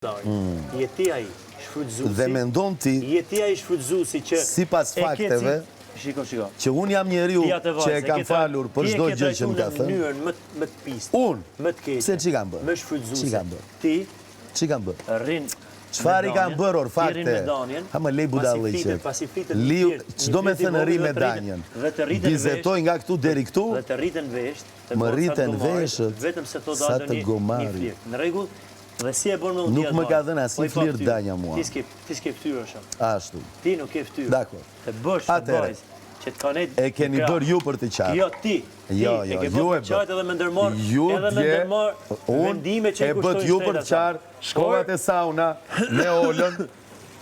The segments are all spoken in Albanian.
Jeti ai shfrytëzuesi. Dhe mendon ti, jeti ai shfrytëzuesi që sipas fakteve, shiko. që unë jam njeriu që e kam falur për çdo gjë që më ka thënë. Në mënyrën më të pistë. Më të keqe. Pse ç'i kam bërë? Më shfrytëzuesi. Ti ç'i kam bërë? Rrin. Çfarë i kam bërë fakte? Ha më lej budalliqe. Çdo me thënë rri me danjen. Vizetoj nga këtu deri këtu. Dhe të rriten vesh. Më rriten veshët. Vetëm se to sa të një gomari. Në rregull. Dhe si e bën me Nuk më ka dhënë asnjë flir danja mua. Ti s'ke fytyrë shumë. Ashtu. Ti nuk ke fytyrë. Dakor. Të bësh vajzë që të kanë. E keni bërë ju për të qartë. Jo ti. Jo, e ke bërë qartë edhe me ndërmor. Unë e bët ju për të qartë, shkollat e sauna, me Olën,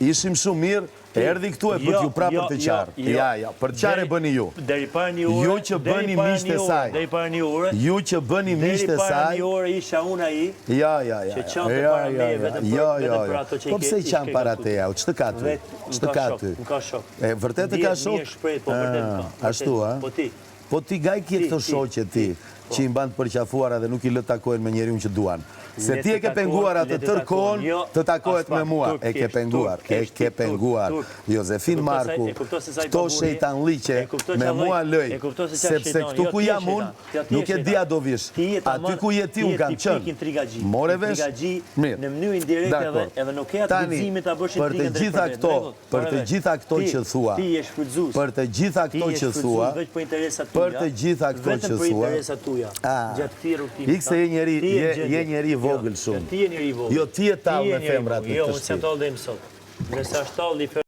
ishim shumë mirë, erdhi këtu e bët ju pra për të qartë. Ja, për të qartë e bëni ju. Deri para një ore. Ju që bëni miqtë e saj. Deri para një ore. Ju që bëni miqtë e saj. Deri para një ore isha unë ai. Ja. Që qante para me vetëm për ato që i ke. Po pse i qanë para teja? Ç'të ka ty? Ç'të ka ty? Më ka shok. E vërtet të ka shok? Po vërtet ka. Ashtu, a? Po ti. Po ti gaj kje këto shoqe ti, që i mban të përqafuara dhe nuk i lë takojnë me njeriun që duan. Se ti e ke penguar atë tërë kohën të takohet me mua. E ke penguar. Josefin Marku, këto shejtan liqe, me mua lëj. Sepse këtu ku jam unë, nuk e dia do vish. Aty ku je ti unë kam qënë. More vesh? Mirë. Në mënyrë indirekte edhe nuk e atë guximin ta bësh për të gjitha këto që thua, për të gjitha këto që thua, për të gjitha këto që thua, ikse je njeri vogël shumë. Ti je njeri vogël. Jo, ti je tallë me femrat në të shtëpi. Jo, unë s'jam tallë dhe mësot. Nëse është tallë